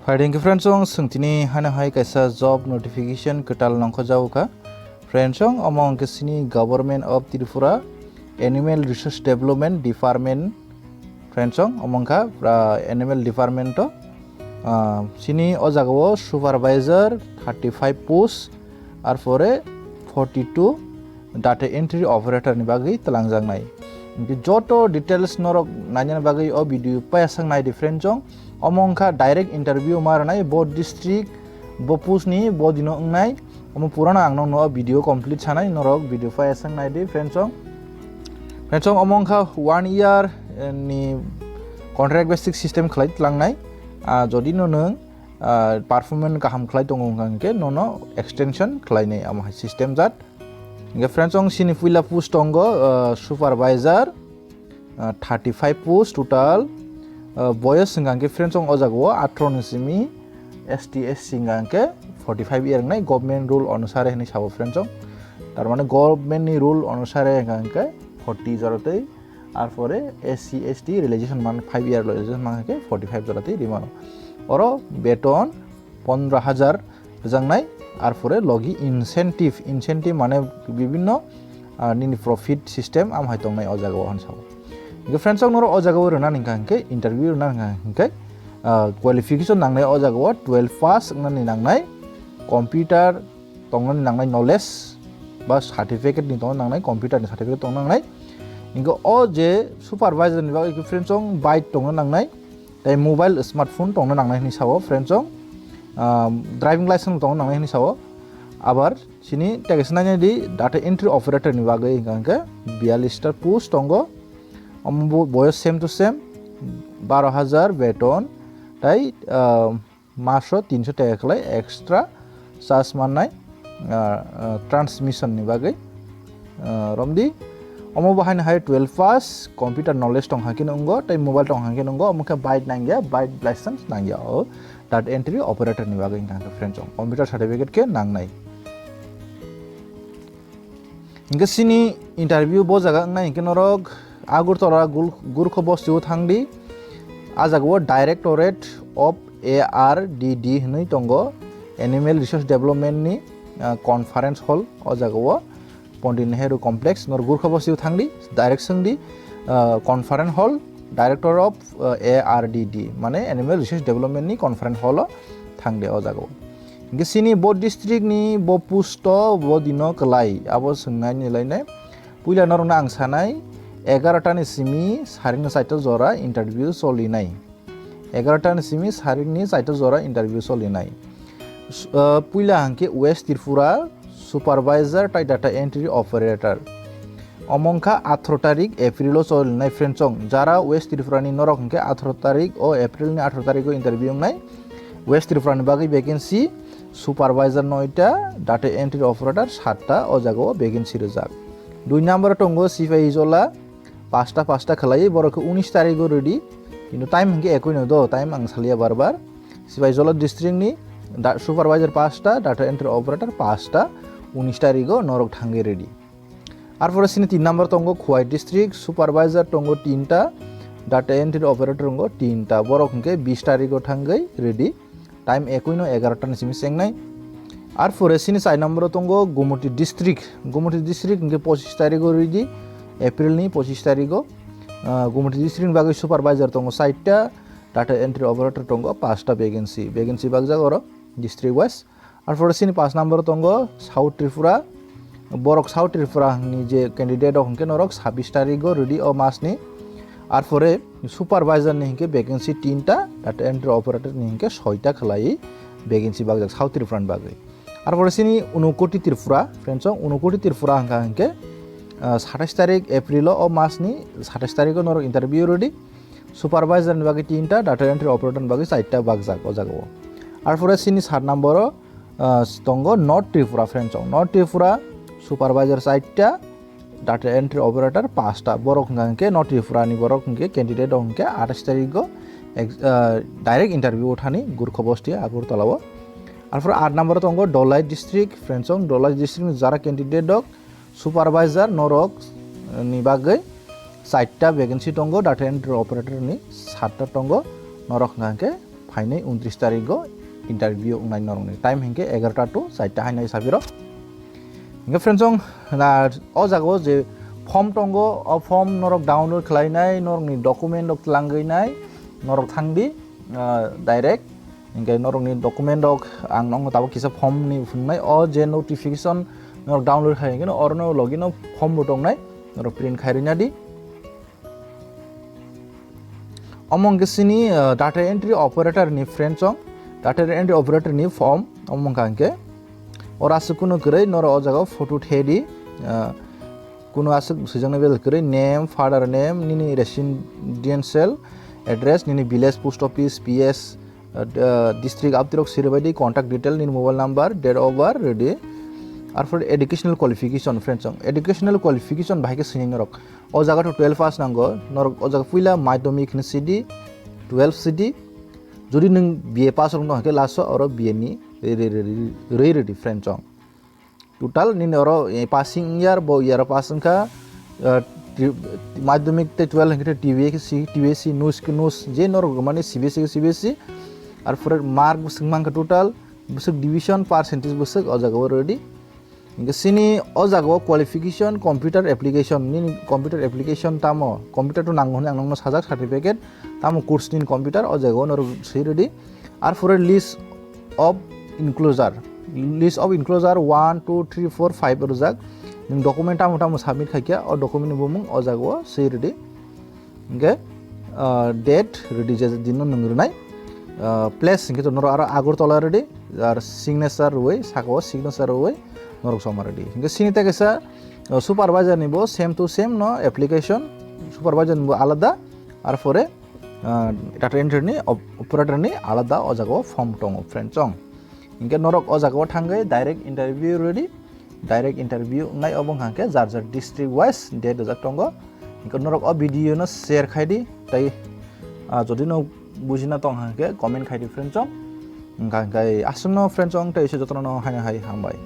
Thank you friends ong sungtini hana hai kaisa job notification ketal nongkho jauka friends ong among kesini government of Tripura animal resource development department friends ong amongka animal department to sini o jagao supervisor 35 post ar pore 42 data entry operator ni bagi telangjang nai joto details norok nanya bagi o video pasang nai different jong omongka direct interview marnai bo district bo pusni bo dino ngai omo purana angno no video complete sanai norok video pasang nai di friends ong omongka 1 year ni contract basic system khlai tlangnai jodi no nung performance kaham khlai tongo ngangke no extension khlai nei am system jat nge friends ong sini puila post tongo supervisor 35 post total boys singangke friends ong ojago 18 ni simi STS singangke 45 year nai government rule anusare ni sabo friends ong tar mane government ni rule anusare ngangke 40 jarate আর পরে SC ST relation মান 5 ইয়ার relation মানকে 45 জরাতে রিমানো অরো বেতন 15000 জাংনাই আর পরে লগি incentive মানে বিভিন্ন নিনি profit system আম হাইতংনাই অজাগো হানসাও গে friends অং narrow অজাগো রনা নিংখানকে interview রনা নিংখানকে qualification নাংনাই অজাগো 12 pass নানি নাংনাই computer তংনানি নাংনাই knowledge বা সার্টিফিকেট নি তং নাংনাই কম্পিউটার নি সার্টিফিকেট তং নাংনাই इंको ओ जे सुपरवाइजर नि बागै फ्रेंड्स ong बाइक तंनो नांगनाय ताइ मोबाइल स्मार्टफोन तंनो नांगनाय नि सावो फ्रेंड्स ong ड्राइविंग लाइसेंस तंनो नांगनाय नि सावो आबार सिनि टेक्सनाय दि डाटा एंट्री ऑपरेटर नि बागै इंगांके 42 टा पोस्ट तंगो अमबो बयस सेम टू सेम 12000 बेतन ताइ मासो 300 टाका खलाय एक्स्ट्रा चार्ज माननाय ट्रांसमिशन नि बागै रमदि omo bahai hai 12 pass computer knowledge tong hakin ongo tai mobile tong hakin ongo omoka bike nangya bike license nangya o data entry operator ni bagai ngaka friends ong computer certificate ke nangnai inga sini interview bo jaga ngai ke norok agurtala gurkho bostu thangdi ajago directorate of ARDD hnoi tongo animal resource development ni conference hall o jago Pondit Nehru Complex nor Gurkhabos yu thangdi direction di conference hall director of ARDD mane animal resource development ni conference hall thangde o jago inge sini bo district ni bo pusto bo dino klai abo sungnai ni lainai puila norna ang sanai 11 ta ni simi saring saito jora interview solinai 11 ta ni simi saring ni saito jora interview solinai puila hangke West Tripura Supervisor tai data entry operator omongka 18 tarik April sol nai friends ong jara West Tripura ni norok ke 18 tarik o April ni 18 tarik interview nai West Tripura ni bagi vacancy supervisor 9ta data entry operator 7ta o jago vacancy rejak 2 number tongo sipai jola 5ta khalai borok 19 tarik ready কিন্তু time হংকে একই ন দো time আং সালিয়া বারবার সিপাই জলা district নি supervisor 5টা data entry operator 5টা 19 তারিখও নরক থাঙ্গে রেডি আর পরে সিনি 3 নাম্বার তঙ্গ খোয়াই ডিস্ট্রিক্ট সুপারভাইজার তঙ্গ 3টা ডাটা এন্ট্রি অপারেটর তঙ্গ 3টা বড় হংকে 20 তারিখও থাঙ্গই রেডি টাইম একই ন 11টা নিসিমি সেংনাই আর পরে সিনি 4 নাম্বার তঙ্গ গুমটি ডিস্ট্রিক্ট হংকে 25 তারিখও রেডি এপ্রিল নি 25 তারিখও গুমটি ডিস্ট্রিক্ট বাগে সুপারভাইজার তঙ্গ 60টা ডাটা এন্ট্রি অপারেটর তঙ্গ 5টা ভ্যাকেন্সি বাগজা করো ডিস্ট্রিক্ট ওয়াইজ আর পরে সিনি 5 নাম্বার তঙ্গ সাউথ ত্রিপুরা বরক সাউথ ত্রিপুরা ni যে ক্যান্ডিডেট হংকে নরক 26 তারিখও রেডি ও মাসনি আর পরে সুপারভাইজার নি হংকে ভ্যাকেন্সি 3টা ডাটা এন্ট্রি অপারেটর নি হংকে 6টা খলাই ভ্যাকেন্সি বাগজা সাউথ ত্রিপুরা বাগে আর পরে সিনি 29 ত্রিপুরা फ्रेंड्स 29 ত্রিপুরা হংকে 27 তারিখ এপ্রিল ও মাসনি 27 তারিখও নরক ইন্টারভিউ রেডি সুপারভাইজার নি বাগে 3টা ডাটা এন্ট্রি অপারেটর বাগে 4টা বাগজা ও জাগো আর পরে সিনি 7 নাম্বার তঙ্গ north Tripura friends north Tripura supervisor 4টা ডাটা এন্ট্রি অপারেটর 5টা বড়ক হংকে নর্থ ত্রিপুরা নি বড়ক হংকে ক্যান্ডিডেট হংকে 28 তারিখও ডাইরেক্ট ইন্টারভিউ ওঠানি গুরখবস্তি আগরতলাও আর পরে 8 নাম্বার তঙ্গ Dhalai district friends Dhalai district যারা ক্যান্ডিডেট হক সুপারভাইজার নরক নি বাগে 4টা ভ্যাকেন্সি তঙ্গ ডাটা এন্ট্রি অপারেটর নি 7টা তঙ্গ নরক হংকে hainai 29 tarigo interview ungnai norongni time hingke 11 to 4 hainai sabiro hingke friends ong na o jago je form tongo o form norok download khlainai norokni document rok langgainai norok thangdi direct hingke norokni document rok ang nong tabo kisa form ni fungnai o je notification norok download khainai orno login o form botongnai norok print khairina di among sini data entry operator ni friends ong data entry operator ni form among kanke or asukunu krai nor o jaga photo thedi kuno asuk sejangna bel krai name father name nini residential address nini village post office ps district aptirok siribadi contact detail nini mobile number date of birth ready আর for educational qualification friends educational qualification ভাইকে সিনি নরক ও জায়গা তো 12 pass নাঙ্গো নরক ও জায়গা পুইলা মাধ্যমিক নি সিডি 12 সিডি যদি নং বিএ পাস রং নকে লাসো আর বিএ নি রেডি ফ্রেন্ডস টোটাল নি নর পাসিং ইয়ার বো ইয়ার পাসং কা মাধ্যমিক তে 12 হংকে টিবিএসসি নুস যে নরক মানে সিবিএসসি আর ফর মার্ক সিংমাঙ্কা টোটাল বুসক ডিভিশন পার্সেন্টেজ বুসক ও জায়গা ready sini o jago qualification computer application ni computer application tamo computer to nanghone ang nangno sajak certificate tamo course nin computer o jago nor sei ready ar for a list of enclosure 1 2 3 4 5 rojak ning document tamo submit khakia o document bomung o jago sei ready okay date ready je dinno nungrunai place ingke to nor ara agor tola ready ar signature way sako signature way norok somaradi hingga sini ta kesa supervisor nibo same to same no application supervisor nibo alada ar pore data entry ni operator ni alada o jago form tongo friend chong hingga norok o jago thangai direct interview ready direct interview ngai obong hangke jar district wise date jak tongo hingga norok o video no share khaidi tai jodi no bujina tong hangke comment khaidi friend chong hingga asungno friend chong tai se jotno no haina hai hambai